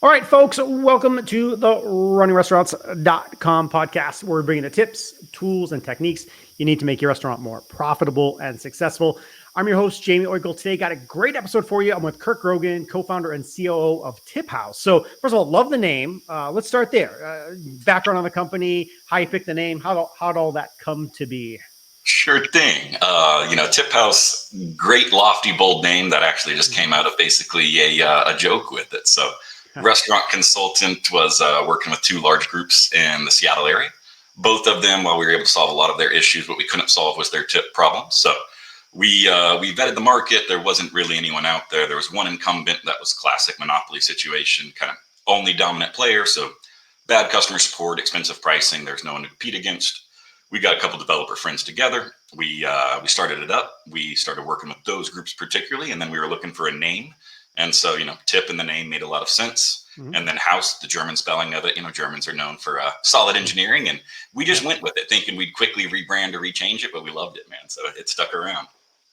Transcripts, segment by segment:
All right, folks, welcome to the runningrestaurants.com podcast, where we're bringing the tips, tools, and techniques you need to make your restaurant more profitable and successful. I'm your host, Jaime Oikle. Today, got a great episode for you. I'm with Kirk Grogan, co-founder and COO of TipHaus. So first of all, love the name. Let's start there. Background on the company, how you picked the name, how'd all that come to be? Sure thing. TipHaus, great, lofty, bold name that actually just came out of basically a joke with it. So, restaurant consultant was working with two large groups in the Seattle area. Both of them, while we were able to solve a lot of their issues, what we couldn't solve was their tip problem. So, we vetted the market. There wasn't really anyone out there. There was one incumbent that was classic monopoly situation, kind of only dominant player. So, bad customer support, expensive pricing. There's no one to compete against. We got a couple developer friends together. We started it up. We started working with those groups particularly, and then we were looking for a name. And so, tip in the name made a lot of sense. Mm-hmm. And then house, the German spelling of it, Germans are known for solid engineering. And we just went with it thinking we'd quickly rebrand or rechange it, but we loved it, man. So it stuck around.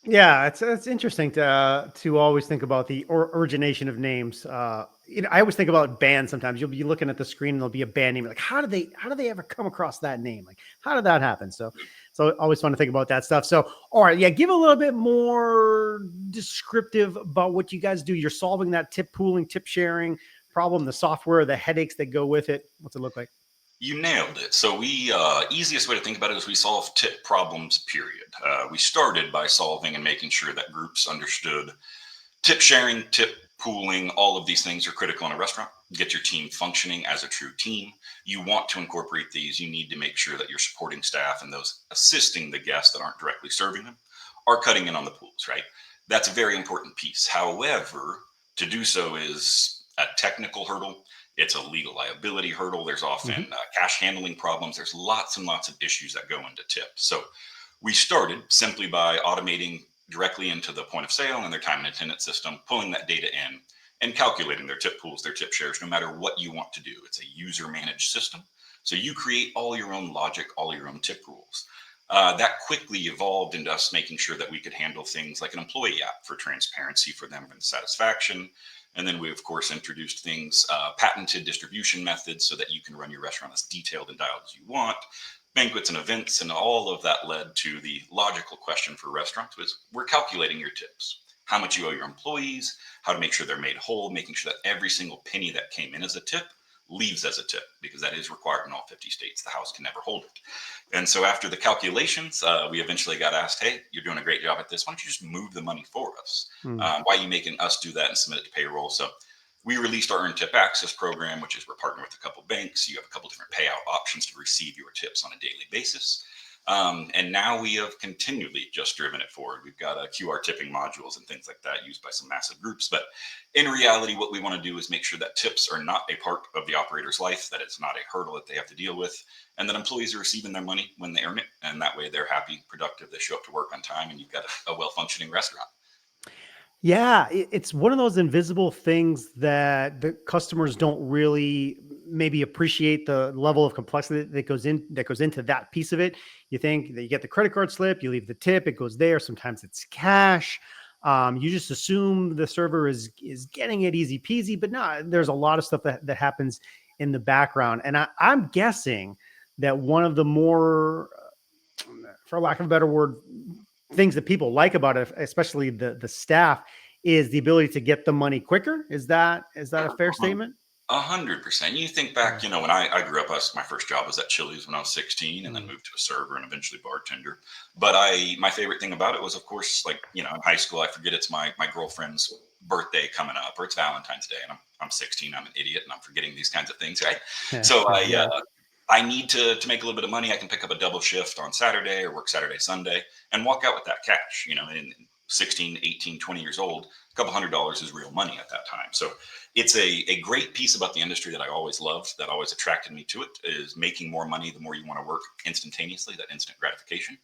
Yeah, it's interesting to always think about the origination of names. I always think about bands. Sometimes you'll be looking at the screen and there'll be a band name. Like, how did they ever come across that name? Like, how did that happen? So always fun to think about that stuff. So, all right, yeah, give a little bit more descriptive about what you guys do. You're solving that tip pooling, tip sharing problem, the software, the headaches that go with it. What's it look like? You nailed it. So easiest way to think about it is we solve tip problems, period. We started by solving and making sure that groups understood tip sharing, tip pooling, all of these things are critical in a restaurant. Get your team functioning as a true team. You want to incorporate these. You need to make sure that your supporting staff and those assisting the guests that aren't directly serving them are cutting in on the pools, right? That's a very important piece. However, to do so is a technical hurdle. It's a legal liability hurdle. There's often cash handling problems. There's lots and lots of issues that go into tips. So we started simply by automating directly into the point of sale and their time and attendance system, pulling that data in and calculating their tip pools, their tip shares, no matter what you want to do. It's a user managed system. So you create all your own logic, all your own tip rules. That quickly evolved into us making sure that we could handle things like an employee app for transparency for them and satisfaction. And then we, of course, introduced things, patented distribution methods so that you can run your restaurant as detailed and dialed as you want, banquets and events, and all of that led to the logical question for restaurants was, we're calculating your tips, how much you owe your employees, how to make sure they're made whole, making sure that every single penny that came in as a tip leaves as a tip, because that is required in all 50 states. The house can never hold it. And so after the calculations, we eventually got asked, hey, you're doing a great job at this. Why don't you just move the money for us? Why are you making us do that and submit it to payroll? So we released our Earn Tip Access program, which is we're partnering with a couple banks. You have a couple different payout options to receive your tips on a daily basis. And now we have continually just driven it forward. We've got QR tipping modules and things like that used by some massive groups. But in reality, what we want to do is make sure that tips are not a part of the operator's life, that it's not a hurdle that they have to deal with, and that employees are receiving their money when they earn it. And that way they're happy, productive, they show up to work on time, and you've got a well-functioning restaurant. Yeah, it's one of those invisible things that the customers don't really maybe appreciate the level of complexity that goes into that piece of it. You think that you get the credit card slip, you leave the tip, it goes there. Sometimes it's cash. You just assume the server is getting it easy peasy, but no, there's a lot of stuff that happens in the background. And I'm guessing that one of the more, for lack of a better word, things that people like about it, especially the staff, is the ability to get the money quicker. Is that a fair statement? 100%. You think back, when I grew up, my first job was at Chili's when I was 16 and then moved to a server and eventually bartender. But my favorite thing about it was, of course, like, in high school, I forget it's my girlfriend's birthday coming up or it's Valentine's Day. And I'm 16, I'm an idiot and I'm forgetting these kinds of things, right? Yeah. So I need to make a little bit of money. I can pick up a double shift on Saturday or work Saturday, Sunday and walk out with that cash, in 16, 18, 20 years old, a couple $100s is real money at that time. So it's a great piece about the industry that I always loved, that always attracted me to it, is making more money the more you want to work instantaneously, that instant gratification.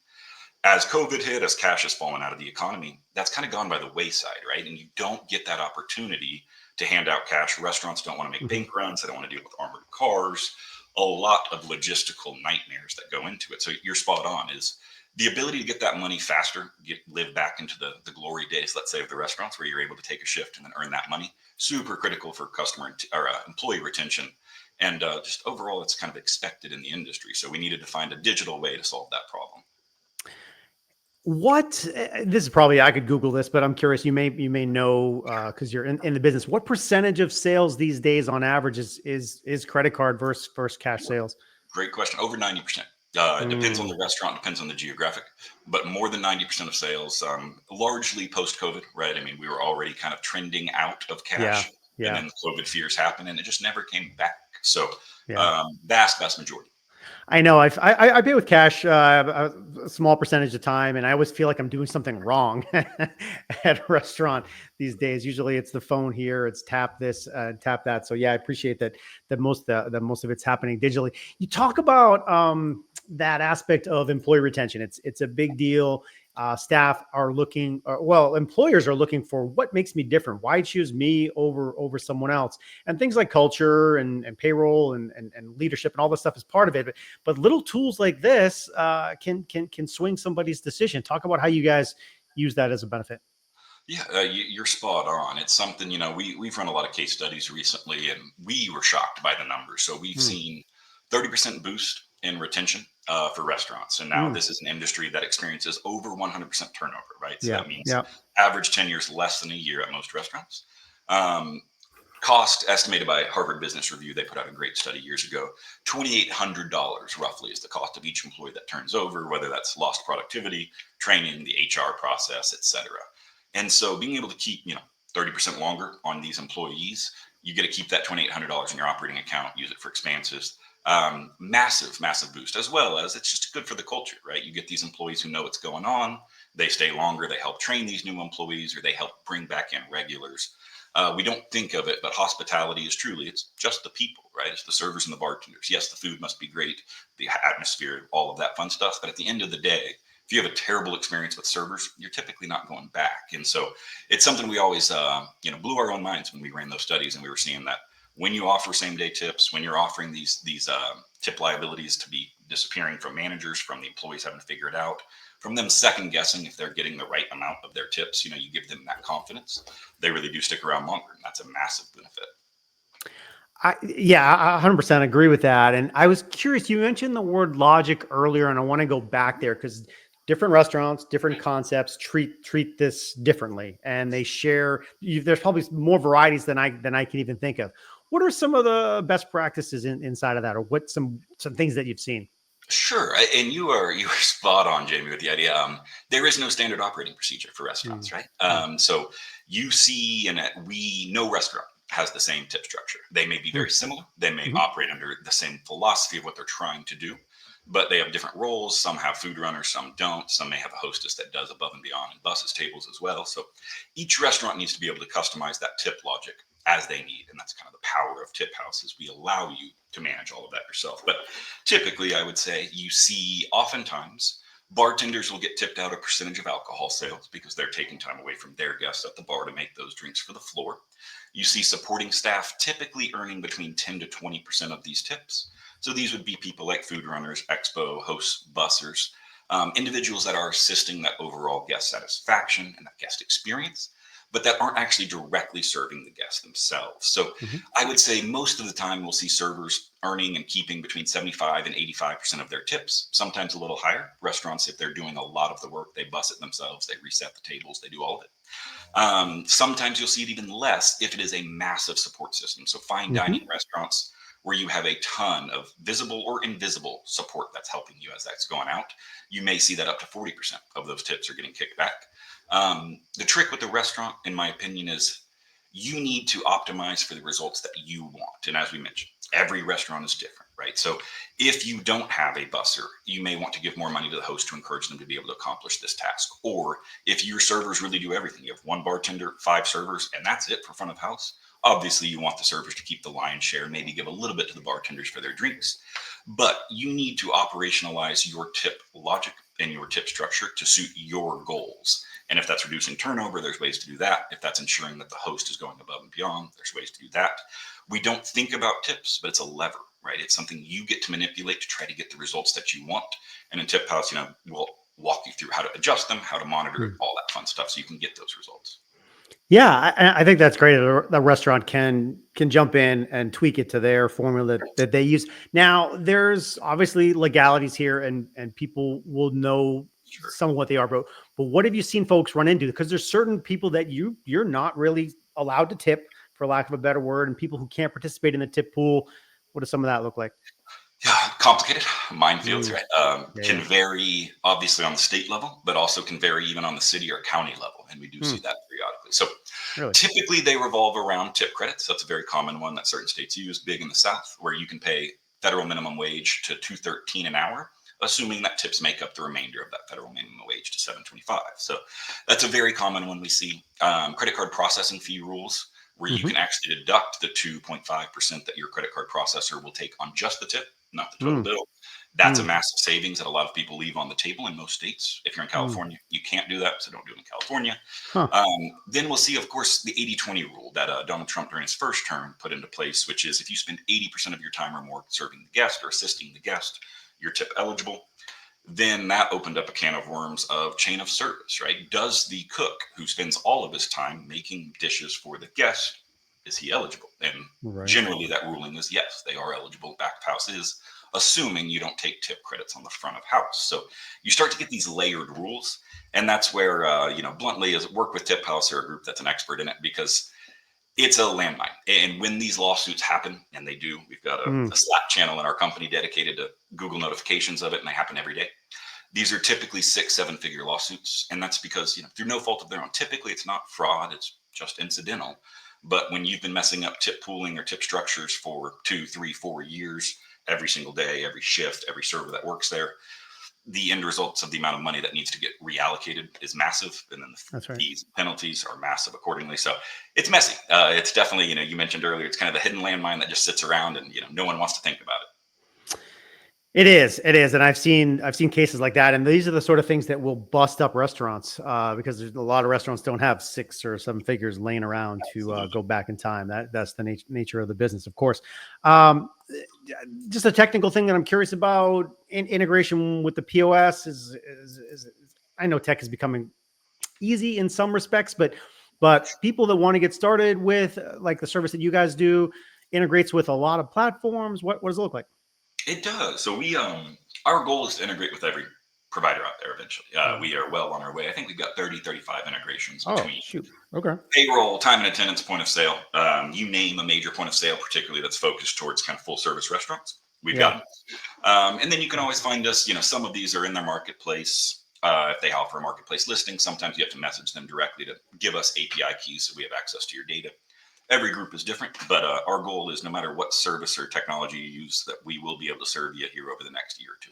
As COVID hit, as cash has fallen out of the economy, that's kind of gone by the wayside, right? And you don't get that opportunity to hand out cash. Restaurants don't want to make bank runs. They don't want to deal with armored cars. A lot of logistical nightmares that go into it. So you're spot on, is the ability to get that money faster, live back into the glory days, let's say, of the restaurants where you're able to take a shift and then earn that money, super critical for customer or employee retention. And just overall, it's kind of expected in the industry. So we needed to find a digital way to solve that problem. This is probably, I could Google this, but I'm curious. You may know because you're in the business. What percentage of sales these days, on average, is credit card versus cash sales? Great question. Over 90%. It depends on Mm, the restaurant, depends on the geographic, but more than 90% of sales, largely post-COVID, right? I mean, we were already kind of trending out of yeah, cash, and yeah, then COVID fears happened, and it just never came back. So, yeah. vast majority. I know. I pay with cash a small percentage of time, and I always feel like I'm doing something wrong at a restaurant these days. Usually, it's the phone here, it's tap this, tap that. So yeah, I appreciate that most of it's happening digitally. You talk about that aspect of employee retention. It's a big deal. Staff are looking, well, employers are looking for what makes me different. Why choose me over someone else? And things like culture and payroll and leadership and all this stuff is part of it. But little tools like this can swing somebody's decision. Talk about how you guys use that as a benefit. Yeah, you're spot on. It's something, we've run a lot of case studies recently, and we were shocked by the numbers. So we've Mm, seen 30% boost in retention for restaurants. And now mm, this is an industry that experiences over 100% turnover, right? So yeah, that means yeah. average tenures less than a year at most restaurants. Um, Cost estimated by Harvard Business Review, they put out a great study years ago. $2,800 roughly is the cost of each employee that turns over, whether that's lost productivity, training, the HR process, et cetera. And so being able to keep, 30% longer on these employees, you get to keep that $2,800 in your operating account, use it for expenses. Massive boost, as well as it's just good for the culture, right? You get these employees who know what's going on. They stay longer. They help train these new employees, or they help bring back in regulars. We don't think of it, but hospitality is truly, it's just the people, right? It's the servers and the bartenders. Yes, the food must be great, the atmosphere, all of that fun stuff. But at the end of the day, if you have a terrible experience with servers, you're typically not going back. And so it's something we always, blew our own minds when we ran those studies, and we were seeing that when you offer same day tips, when you're offering these tip liabilities to be disappearing from managers, from the employees having to figure it out, from them second guessing if they're getting the right amount of their tips, you give them that confidence. They really do stick around longer, and that's a massive benefit. Yeah, I 100% agree with that. And I was curious, you mentioned the word logic earlier, and I want to go back there because different restaurants, different concepts treat this differently, and they share. There's probably more varieties than I can even think of. What are some of the best practices inside of that, or what some things that you've seen? Sure, and you are spot on, Jamie, with the idea. There is no standard operating procedure for Mm, restaurants, right? mm, So you see, and no restaurant has the same tip structure. They may be mm, very similar. They may mhm. operate under the same philosophy of what they're trying to do, but they have different roles. Some have food runners, some don't. Some may have a hostess that does above and beyond and buses tables as well. So each restaurant needs to be able to customize that tip logic as they need, and that's kind of the power of TipHaus is we allow you to manage all of that yourself. But typically, I would say you see oftentimes bartenders will get tipped out a percentage of alcohol sales because they're taking time away from their guests at the bar to make those drinks for the floor. You see supporting staff typically earning between 10 to 20% of these tips. So these would be people like food runners, expo hosts, bussers, individuals that are assisting that overall guest satisfaction and that guest experience, but that aren't actually directly serving the guests themselves. So Mhm. I would say most of the time we'll see servers earning and keeping between 75 and 85% of their tips, sometimes a little higher. Restaurants, if they're doing a lot of the work, they bus it themselves, they reset the tables, they do all of it. Sometimes you'll see it even less if it is a massive support system. So fine Mhm. dining restaurants where you have a ton of visible or invisible support that's helping you as that's going out, you may see that up to 40% of those tips are getting kicked back. The trick with the restaurant, in my opinion, is you need to optimize for the results that you want. And as we mentioned, every restaurant is different, right? So if you don't have a busser, you may want to give more money to the host to encourage them to be able to accomplish this task. Or if your servers really do everything, you have one bartender, five servers, and that's it for front of house. Obviously, you want the servers to keep the lion's share, maybe give a little bit to the bartenders for their drinks. But you need to operationalize your tip logic and your tip structure to suit your goals. And if that's reducing turnover, there's ways to do that. If that's ensuring that the host is going above and beyond, there's ways to do that. We don't think about tips, but it's a lever, right? It's something you get to manipulate to try to get the results that you want. And in TipHaus, we'll walk you through how to adjust them, how to monitor it, Hmm. all that fun stuff, so you can get those results. Yeah, I think that's great. The restaurant can jump in and tweak it to their formula that they use. Now, there's obviously legalities here, and people will know Sure. some of what they are. But what have you seen folks run into? Because there's certain people that you're not really allowed to tip, for lack of a better word, and people who can't participate in the tip pool. What does some of that look like? Yeah, complicated minefields, Mm, right? yeah, Can yeah. vary obviously on the state level, but also can vary even on the city or county level, and we do Hmm, see that periodically. So really? typically they revolve around tip credits. That's a very common one that certain states use, big in the South, where you can pay federal minimum wage to 213 an hour, assuming that tips make up the remainder of that federal minimum wage to 725. So that's a very common one we see. Credit card processing fee rules, where you Hmm. can actually deduct the 2.5% that your credit card processor will take on just the tip, not the total Mm, bill. That's a mm, massive savings that a lot of people leave on the table in most states. If you're in mm. California, you can't do that, so don't do it in California. Huh. Then we'll see, of course, the 80-20 rule that Donald Trump during his first term put into place, which is if you spend 80% of your time or more serving the guest or assisting the guest, you're tip eligible. Then that opened up a can of worms of chain of service, right? Does the cook who spends all of his time making dishes for the guest, is he eligible? And Right. generally that ruling is yes, they are eligible. Back of house is, assuming you don't take tip credits on the front of house. So you start to get these layered rules. And that's where, bluntly, is work with TipHaus or a group that's an expert in it, because it's a landmine. And when these lawsuits happen, and they do, we've got Mm, a Slack channel in our company dedicated to Google notifications of it, and they happen every day. These are typically 6, 7 figure lawsuits. And that's because, through no fault of their own, typically it's not fraud, it's just incidental. But when you've been messing up tip pooling or tip structures for 2, 3, 4 years, every single day, every shift, every server that works there, the end results of the amount of money that needs to get reallocated is massive, and then the that's right. fees and penalties are massive accordingly. So it's messy. It's definitely, you mentioned earlier, it's kind of the hidden landmine that just sits around, and no one wants to think about it. It is, and I've seen cases like that, and these are the sort of things that will bust up restaurants because there's a lot of restaurants don't have 6 or 7 figures laying around to Absolutely. go back in time. That's the nature of the business, of course. Um, just a technical thing that I'm curious about integration with the POS is I know tech is becoming easy in some respects, but people that want to get started with like the service that you guys do integrates with a lot of platforms. What does it look like? It does. So our goal is to integrate with every provider out there eventually. Mhm. We are well on our way. I think we've got 30, 35 integrations Oh, between shoot. Okay. payroll, time and attendance, point of sale. You name a major point of sale, particularly that's focused towards kind of full service restaurants. We've got Yeah. them. And then you can always find us. Some of these are in their marketplace. If they offer a marketplace listing, sometimes you have to message them directly to give us API keys so we have access to your data. Every group is different, but our goal is no matter what service or technology you use, that we will be able to serve you here over the next year or two.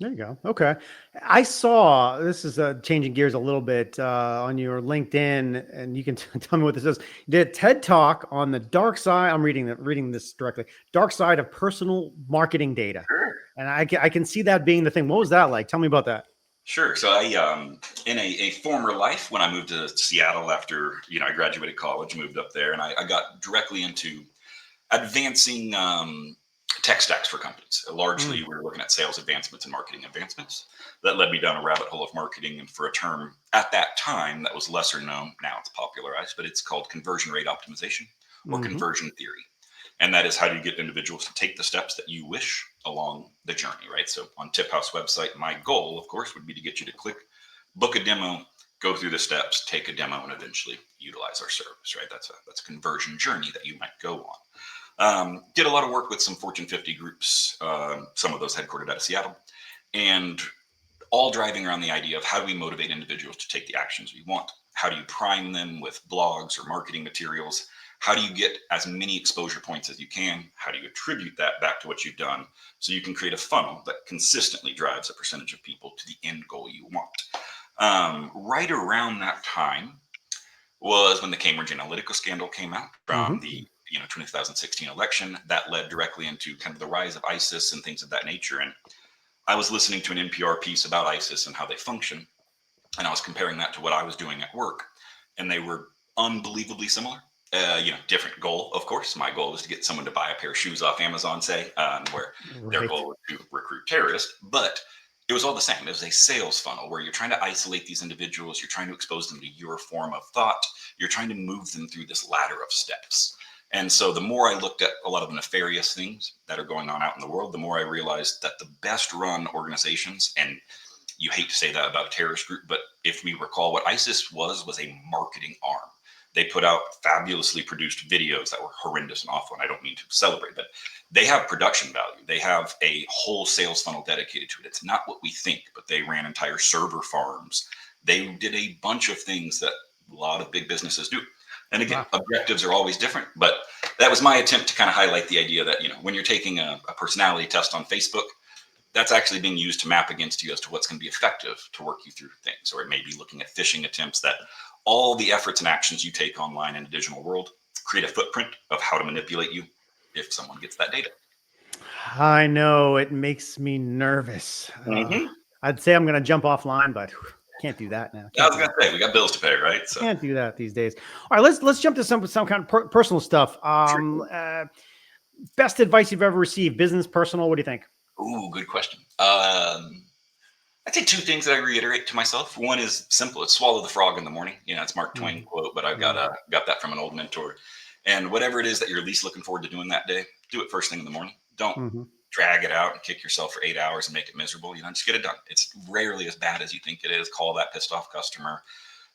There you go. Okay. I saw this is changing gears a little bit on your LinkedIn, and you can tell me what this is. You did a TED talk on the dark side. I'm reading this directly. Dark side of personal marketing data, Sure. and I can see that being the thing. What was that like? Tell me about that. Sure. So in a former life, when I moved to Seattle after, I graduated college, moved up there, and I got directly into advancing tech stacks for companies. Largely, Mm, we were looking at sales advancements and marketing advancements. That led me down a rabbit hole of marketing, and for a term at that time that was lesser known, now it's popularized, but it's called conversion rate optimization or hmm. conversion theory. And that is how do you get individuals to take the steps that you wish along the journey, right? So on TipHaus website, my goal, of course, would be to get you to click, book a demo, go through the steps, take a demo, and eventually utilize our service, right? That's a conversion journey that you might go on. Did a lot of work with some Fortune 50 groups, some of those headquartered out of Seattle, and all driving around the idea of how do we motivate individuals to take the actions we want? How do you prime them with blogs or marketing materials? How do you get as many exposure points as you can? How do you attribute that back to what you've done so you can create a funnel that consistently drives a percentage of people to the end goal you want? Right around that time was when the Cambridge Analytica scandal came out from Hmm. the 2016 election. That led directly into kind of the rise of ISIS and things of that nature. And I was listening to an NPR piece about ISIS and how they function, and I was comparing that to what I was doing at work, and they were unbelievably similar. Different goal, of course. My goal was to get someone to buy a pair of shoes off Amazon, say, where their Right. goal was to recruit terrorists. But it was all the same. It was a sales funnel where you're trying to isolate these individuals. You're trying to expose them to your form of thought. You're trying to move them through this ladder of steps. And so the more I looked at a lot of the nefarious things that are going on out in the world, the more I realized that the best run organizations, and you hate to say that about a terrorist group, but if we recall, what ISIS was a marketing arm. They put out fabulously produced videos that were horrendous and awful. And I don't mean to celebrate, but they have production value. They have a whole sales funnel dedicated to it. It's not what we think, but they ran entire server farms. They did a bunch of things that a lot of big businesses do. And again, Wow. objectives are always different, but that was my attempt to kind of highlight the idea that, when you're taking a personality test on Facebook, that's actually being used to map against you as to what's going to be effective to work you through things. Or it may be looking at phishing attempts, that all the efforts and actions you take online in the digital world create a footprint of how to manipulate you if someone gets that data. I know it makes me nervous. Mm-hmm. I'd say I'm going to jump offline, but can't do that now. I was going to say, we got bills to pay, right? So Can't do that these days. All right, let's jump to some kind of personal stuff. Best advice you've ever received, business, personal. What do you think? Ooh, good question. I'd say two things that I reiterate to myself. One is simple. It's swallow the frog in the morning. It's Mark Twain quote, but I've got that from an old mentor. And whatever it is that you're least looking forward to doing that day, do it first thing in the morning. Don't drag it out and kick yourself for 8 hours and make it miserable. Just get it done. It's rarely as bad as you think it is. Call that pissed off customer,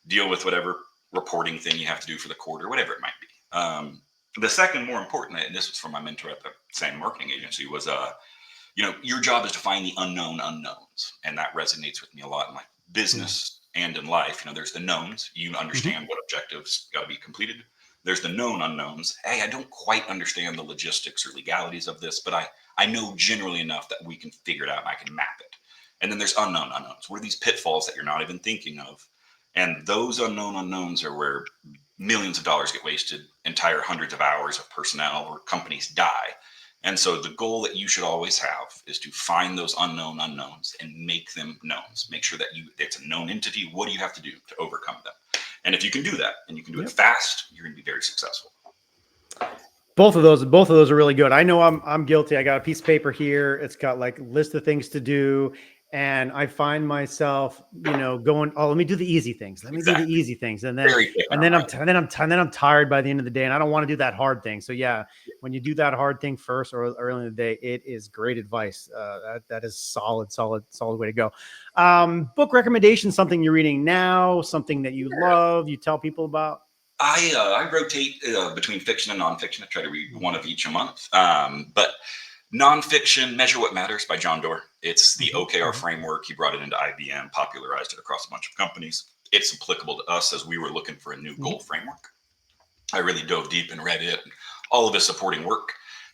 deal with whatever reporting thing you have to do for the quarter, whatever it might be. The second, more important, and this was from my mentor at the same marketing agency, was your job is to find the unknown unknowns. And that resonates with me a lot in my business and in life. There's the knowns. You understand what objectives got to be completed. There's the known unknowns. Hey, I don't quite understand the logistics or legalities of this, but I know generally enough that we can figure it out and I can map it. And then there's unknown unknowns. What are these pitfalls that you're not even thinking of? And those unknown unknowns are where millions of dollars get wasted, entire hundreds of hours of personnel or companies die. And so the goal that you should always have is to find those unknown unknowns and make them knowns. Make sure that it's a known entity. What do you have to do to overcome them? And if you can do that and you can do it fast, you're going to be very successful. Both of those are really good. I know I'm guilty. I got a piece of paper here. It's got like a list of things to do. And I find myself, going, oh, let me do the easy things. Let me do the easy things. And then I'm tired by the end of the day, and I don't want to do that hard thing. So yeah, when you do that hard thing first or early in the day, it is great advice. That is solid way to go. Book recommendation, something you're reading now, something that you love, you tell people about. I rotate between fiction and nonfiction. I try to read one of each a month. But nonfiction, Measure What Matters by John Doerr. It's the OKR framework. He brought it into IBM, popularized it across a bunch of companies. It's applicable to us as we were looking for a new goal framework. I really dove deep and read it, all of his supporting work,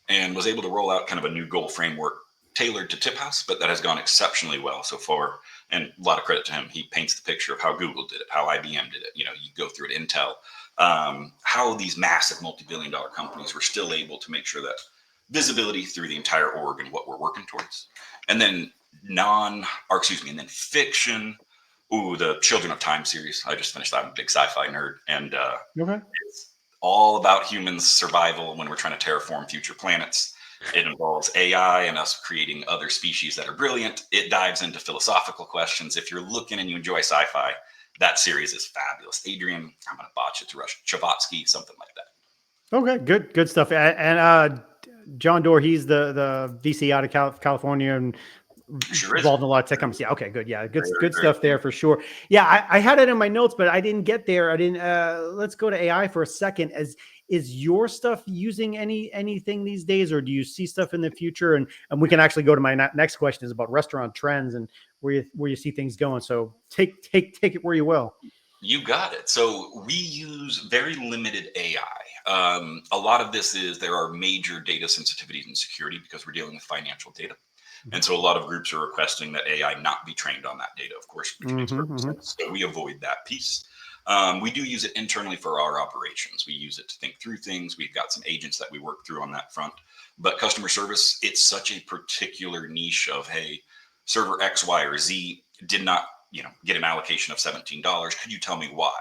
and was able to roll out kind of a new goal framework tailored to TipHaus, but that has gone exceptionally well so far. And a lot of credit to him. He paints the picture of how Google did it, how IBM did it. You go through it, Intel, how these massive multi-billion-dollar companies were still able to make sure that visibility through the entire org and what we're working towards. And then fiction. Ooh, the Children of Time series. I just finished that. I'm a big sci-fi nerd. And it's all about humans' survival when we're trying to terraform future planets. It involves AI and us creating other species that are brilliant. It dives into philosophical questions. If you're looking and you enjoy sci-fi, that series is fabulous. Adrian, I'm going to botch it to Russian, Chavatsky, something like that. Okay, good stuff. And John Doerr, he's the VC out of California and involved in a lot of tech companies. Yeah, okay, good. Yeah, good stuff there for sure. Yeah, I had it in my notes, but I didn't get there. Let's go to AI for a second. Is your stuff using anything these days, or do you see stuff in the future? And we can actually go to my next question is about restaurant trends and where you see things going. So take it where you will. You got it. So we use very limited AI. A lot of this is there are major data sensitivities and security because we're dealing with financial data. And so a lot of groups are requesting that AI not be trained on that data, of course, which makes perfect sense. So we avoid that piece. We do use it internally for our operations. We use it to think through things. We've got some agents that we work through on that front. But customer service, it's such a particular niche of, hey, server X, Y, or Z did not get an allocation of $17. Could you tell me why?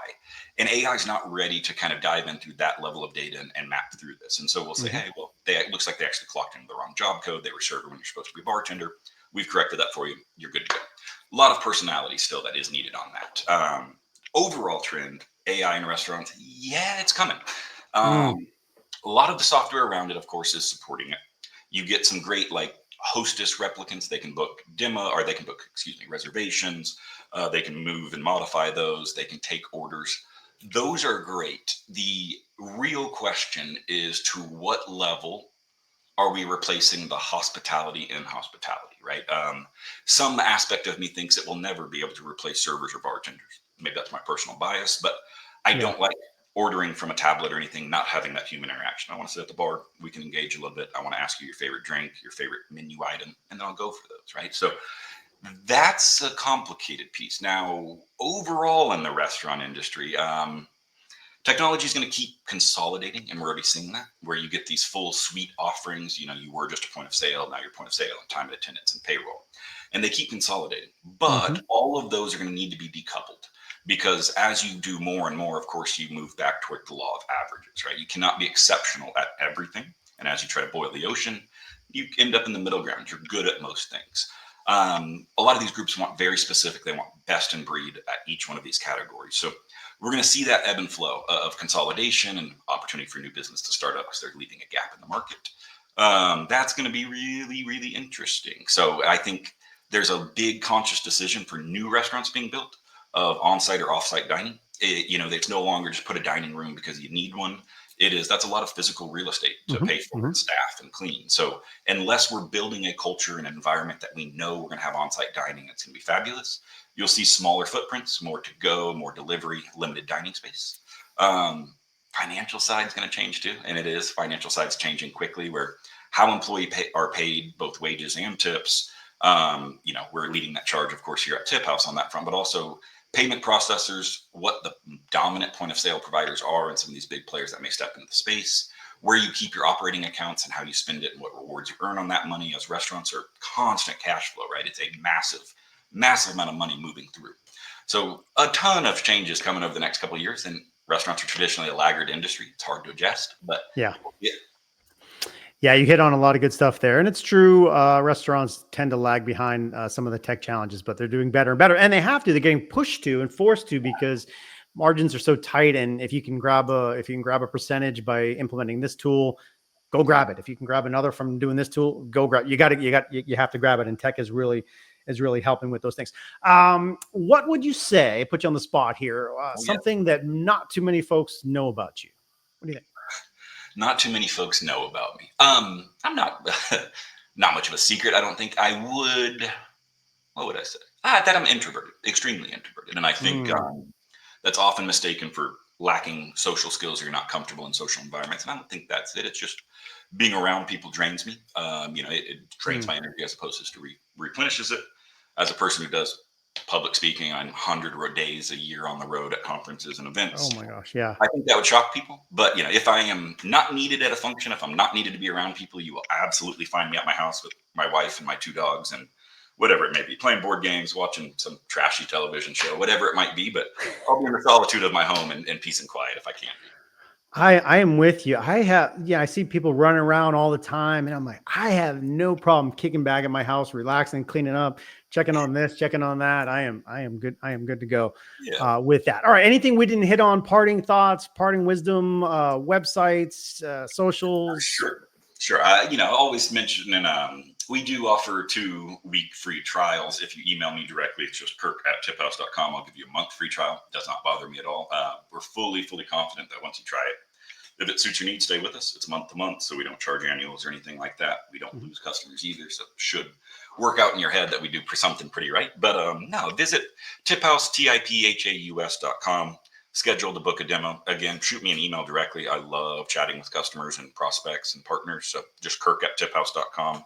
And AI is not ready to kind of dive into that level of data and map through this. And so we'll say, hey, well, it looks like they actually clocked into the wrong job code. They were server when you're supposed to be bartender. We've corrected that for you. You're good to go. a lot of personality still that is needed on that. Overall trend, AI in restaurants, yeah, it's coming. Mm, A lot of the software around it, of course, is supporting it. You get some great like hostess replicants. They can book demo, or they can book, excuse me, reservations. They can move and modify those. They can take orders. Those are great. The real question is, to what level are we replacing the hospitality in hospitality, right? Some aspect of me thinks it will never be able to replace servers or bartenders. Maybe that's my personal bias, but I yeah. don't like ordering from a tablet or anything, not having that human interaction. I want to sit at the bar, we can engage a little bit. I want to ask you your favorite drink, your favorite menu item, and then I'll go for those, right? So that's a complicated piece. Now, overall in the restaurant industry, technology is going to keep consolidating, and we're already seeing that, where you get these full suite offerings. You were just a point of sale, now you're point of sale and time and attendance and payroll, and they keep consolidating. Hmm. But all of those are going to need to be decoupled, because as you do more and more, of course, you move back toward the law of averages, right? You cannot be exceptional at everything, and as you try to boil the ocean, you end up in the middle ground. You're good at most things. A lot of these groups want very specific. They want best in breed at each one of these categories. So we're going to see that ebb and flow of consolidation and opportunity for new business to start up, because they're leaving a gap in the market. That's going to be really, really interesting. So I think there's a big conscious decision for new restaurants being built of on-site or off-site dining. It's no longer just put a dining room because you need one. That's a lot of physical real estate to Hmm. pay for Hmm. and staff and clean. So unless we're building a culture and environment that we know we're going to have on-site dining, it's going to be fabulous, you'll see smaller footprints, more to go, more delivery, limited dining space. Financial side is going to change too, and it is. Financial side's changing quickly, where how are paid, both wages and tips. We're leading that charge, of course, here at TipHaus on that front, but also payment processors, what the dominant point of sale providers are, and some of these big players that may step into the space, where you keep your operating accounts and how you spend it and what rewards you earn on that money, as restaurants are constant cash flow, right? It's a massive amount of money moving through. So a ton of changes coming over the next couple of years, and restaurants are traditionally a laggard industry. It's hard to adjust, but Yeah. yeah, Yeah, you hit on a lot of good stuff there. And it's true, restaurants tend to lag behind some of the tech challenges, but they're doing better and better. And they have to. They're getting pushed to and forced to, because margins are so tight. And if you can grab a percentage by implementing this tool, go grab it. If you can grab another from doing this tool, go grab. You have to grab it. And tech is really helping with those things. What would you say? Put you on the spot here. oh yeah, Something that not too many folks know about you. What do you think? not too many folks know about me. I'm not not much of a secret. I don't think. I would. What would I say? That I'm introverted, extremely introverted, and I think Mm, that's often mistaken for lacking social skills, or you're not comfortable in social environments. And I don't think that's it. It's just being around people drains me. It drains mm. my energy as opposed to replenishes it. As a person who does public speaking, I'm 100 days a year on the road at conferences and Oh events. my gosh. Yeah. I think that would shock people. But if I am not needed at a function, if I'm not needed to be around people, you will absolutely find me at my house with my wife and my two dogs and whatever it may be, playing board games, watching some trashy television show, whatever it might be. But I'll be in the solitude of my home and peace and quiet if I can be. I am with you. I see people running around all the time, and I'm like, I have no problem kicking back at my house, relaxing, cleaning up, checking on this, checking on that. I am good. I am good to go Yeah, with that. All right. Anything we didn't hit on? Parting thoughts, parting wisdom, websites, socials. sure. Sure. Always mention, and we do offer 2-week free trials. If you email me directly, it's just kirk@tiphouse.com. I'll give you a month free trial. It does not bother me at all. We're fully confident that once you try it, if it suits your needs, stay with us. It's month to month, so we don't charge annuals or anything like that. We don't Mhm. lose customers either, so it should work out in your head that we do something pretty right. But no, visit TipHaus, TIPHAUS.com. Schedule to book a demo. Again, shoot me an email directly. I love chatting with customers and prospects and partners. So just kirk@tiphouse.com.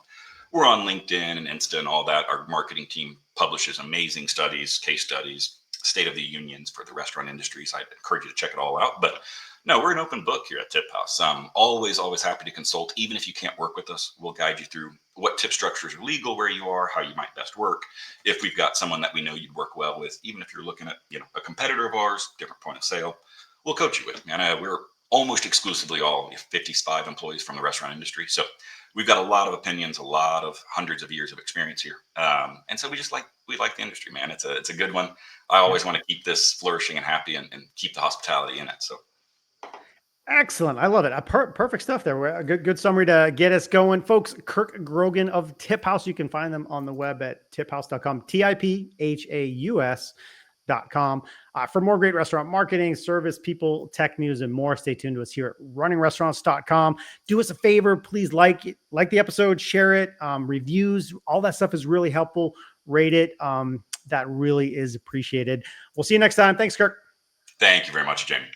We're on LinkedIn and Insta and all that. Our marketing team publishes amazing studies, case studies, state of the unions for the restaurant industries. I'd encourage you to check it all out. But no, we're an open book here at TipHaus. Always happy to consult. Even if you can't work with us, we'll guide you through what tip structures are legal where you are, how you might best work. If we've got someone that we know you'd work well with, even if you're looking at a competitor of ours, different point of sale, we'll coach you with. And we're almost exclusively all 55 employees from the restaurant industry. So we've got a lot of opinions, a lot of hundreds of years of experience here. And so we like the industry, man. It's a good one. I always want to keep this flourishing and happy and keep the hospitality in it. So Excellent. I love it. Perfect stuff there. A good summary to get us going. Folks, Kirk Grogan of TipHaus. You can find them on the web at tiphaus.com, TIPHAUS.com. For more great restaurant marketing, service, people, tech news, and more, stay tuned to us here at runningrestaurants.com. Do us a favor. Please like the episode, share it, reviews, all that stuff is really helpful. Rate it. That really is appreciated. We'll see you next time. Thanks, Kirk. thank you very much, Jamie.